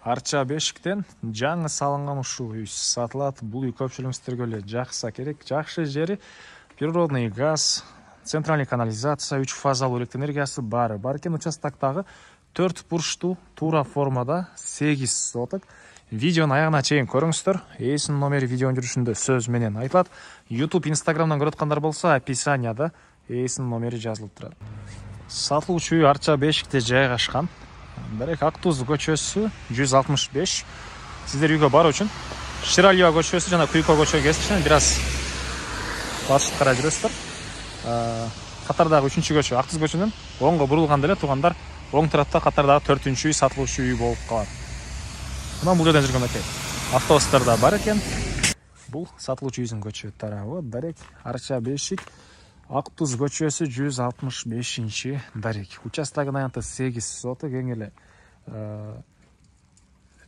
Арча бешиктен жаңы салынган ушул үй сатылат. Бул үй көпчүлүгүңүздөргө эле жакса керек. Жакшы жери природный газ, центральный канализация, 3 фазалуу электр энергиясы бар экен. Участоктогу 4 бурчтуу туура формада 8 соток. Видеонун аягына чейин көрүңүздөр. Ээсинин номери видеонун жүрүшүндө сөз менен айтылат. YouTube, Instagram'дан көрүп аткандар болсо, описанияда ээсинин номери жазылып турат. Сатылуучу үй Арча бешикте жайгашкан. Дарек Актуз көчөсү 165. Сиздер үйгө баруу үчүн Ширалиева көчөсү жана Куйко көчөгө кесиптен бир аз батышка карай жүрөсүздөр. Катардагы 3-чү көчө Актуз көчөнүн оңго бурулганда эле туугандар оң тарапта катардагы 4-чү үй сатылуучу үй болуп калат. Мына бул жерден жүргөн экен. Автобустар да бар экен. Бул сатылуучу үйдүн көчө тарабы. Дарек Арча бешик Актуз көчөсү 165-чи дарек. Участогунун аянты 8 соток, эң эле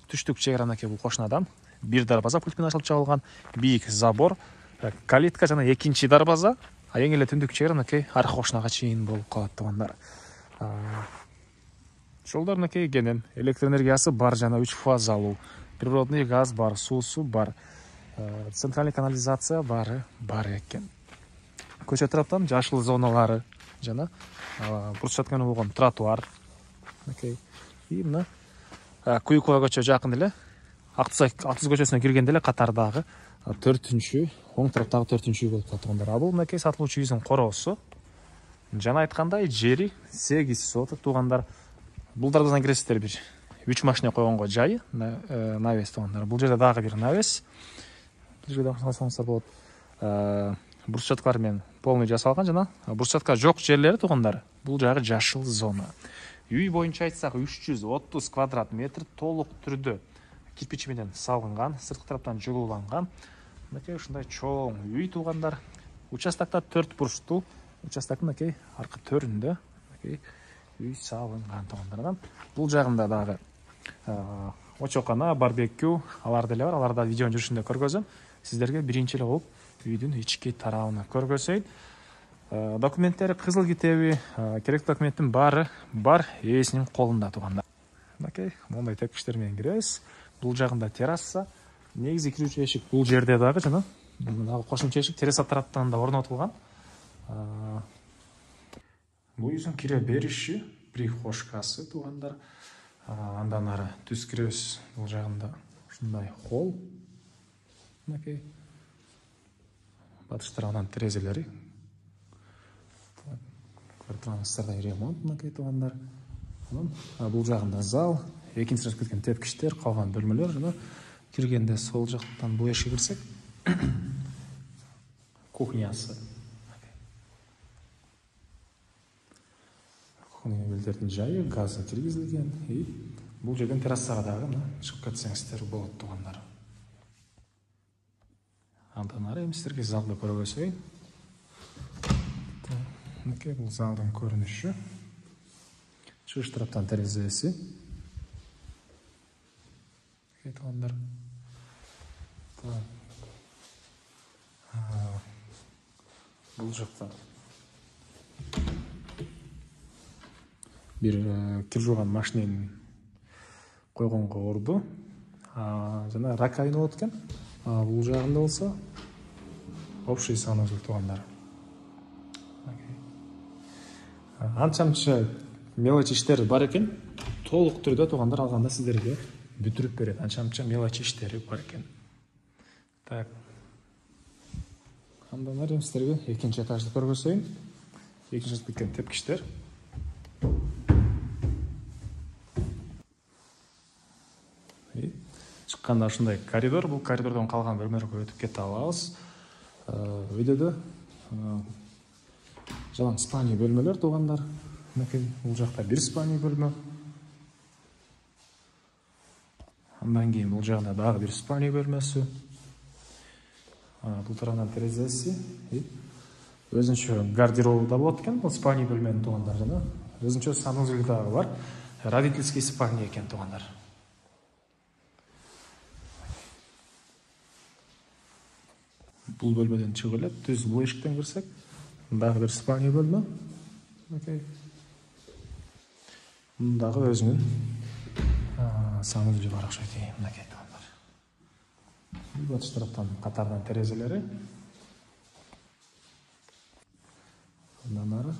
түштүк чегранакей бул кошунадан. Бир дарбаза пульт менен ачылып чабылган, бийик забор, калитка жана экинчи дарбаза, эң эле түндүк чегранакей арка кошунага чейин болуп калат туугандар. Жолдорунакей кенен, электр энергиясы бар жана 3 фазалуу, природный газ бар, суусу бар, центральный канализация бар экен. Көчө тараптан жашыл зоналары жана брусчатканы болгон тротуар. И мына Куйко көчө жакын эле Актуз көчөсүнө киргенде эле катардагы 4-чү, оң тараптагы 4-чү үй болуп калат туугандар. Бул мынакей сатылуучу үйдүн короосу. Жана айткандай, жери 8 соток туугандар. Бул дарбазадан киресиздер бир 3 машина койгонго жайы, навес туугандар. Бул жерде дагы бир навес. Бул жерде карасаңыздар болот. Брусчаткалар менен полный жасалган жана брусчатка жок жерлери туугандар. Бул жагы жашыл зона. Үй боюнча айтсак 330 квадрат метр толук түрдө кирпич менен салынган, сырткы тараптан жылууланган. Мынакей ушундай чоң үй туугандар. Участокто 4 бурчтуу, участоктун мынакей аркы төрүндө үй салынган туугандар. Бул жагында дагы очокана, барбекю, алар деле бар. Аларда видеонун жүрүшүндө көргөзөм. Сиздерге биринчи эле болуп үйдүн ички тарабын көргөзөйүн. Документтери кызыл китеби, керектүү документтин баары бар ээсинин колунда туугандар. Мынакей мондай тепкичтер менен киребиз. Бул жагында терраса, негизи кирүүчү эшик бул жерде дагы жана дагы кошумча эшик терраса тараптан да орнотулган. Бул үйдүн кире бериши прихожкасы туугандар. Андан ары түз киребиз. Бул жагында ушундай холл. Мынакей батыш тарабынан терезелери. Көрүп турганыңыздардай ремонт мынакей туугандар. Бул жагында зал, экинчи сырт кеткен тепкичтер, калган бөлмөлөр жана киргенде сол жактан бул эшикке кирсек кухнясы. Кухня мебелдердин жайы, газы киргизилген. Бул жерден террасага дагы чыгып кетсеңиздер болот туугандар. Андан ары эми сиздерге залды көргөзөйүн. Мынакей бул залдын көрүнүшү. Чыгыш тараптан терезеси. Туугандар. Бул жакта бир кир жууган машинени койгонго орду. Жана раковина болот экен. Бул жагында болсо общий санузел туугандар. Анча-мынча мелочь иштери бар экен. Толук түрдө туугандар алганда сиздерге бүтүрүп берет. Анча-мынча мелочь иштери бар экен. Так. Андан ары сиздерге экинчи этажды көргөзөйүн. Экинчи этажда кеткен тепкичтер. Чыкканда ушундай коридор, бул коридордон калган бөлмөлөргө өтүп кете алабыз. Үйдө жалаң спальный бөлмөлөр туугандар. Мынакей бул жакта бир спальный бөлмө. Андан кийин бул жагында дагы бир спальный бөлмөсү. Бул тарабынан терезеси. Өзүнчө гардеробу да болот экен, бул спальный бөлмөнүн туугандар жана өзүнчө санузел дагы бар. Родительский спальный экен туугандар. Бул бөлмөдөн чыгып эле түз бул эшиктен кирсек, дагы бир спальный бөлмө. Мындагы өзүнүн саңыз бар окшойт. Мынакей туугандар. Батыш тараптан катардан терезелери. Андан ары.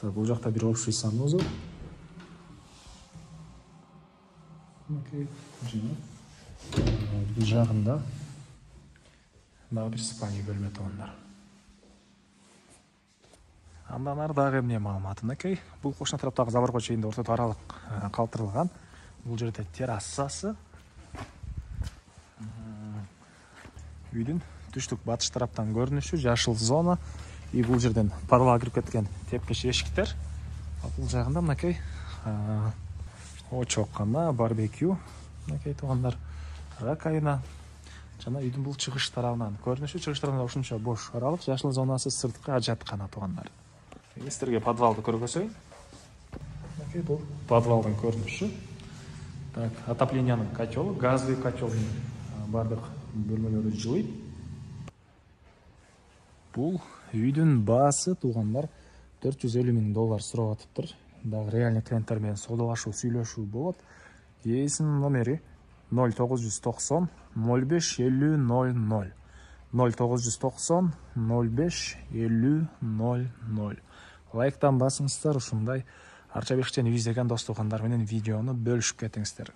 Бул жакта бир общий санузел. Мынакей жана бул жагында дагы бир спальня бөлмө туугандар. Андан ары дагы эмне маалымат? Мынакей бул кошуна тараптагы заборго чейин ортодо аралык калтырылган. Бул жерде террасасы. Үйдүн түштүк батыш тараптан көрүнүшү, жашыл зона. И бул жерден подвалга кирип кеткен тепкич эшиктер. Бул жагында мынакей очоккана, барбекю. Мынакей туугандар, раковина. Жана үйдүн бул чыгыш тарабынан көрүнүшү, чыгыш тарабында ушунча бош аралык, жашыл зонасы, сырткы ажаткана туугандар. Сиздерге подвалды көргөзөйүн. Мынакей бул подвалдын көрүнүшү. Так, отоплениянын котелу, газовый котелдун бардык бөлмөлөрү жылыйт. Бул үйдүн баасы туугандар $450,000 сурап атыптыр. Дагы реальный клиенттер менен соодалашуу, сүйлөшүү болот. Ээсинин номери 0990 05 50 00. 0990 05 50 00. Лайктан басыңыздар, ушундай Арчабек ишчен издеген достугандар менен видеону бөлүшүп кетиңиздер.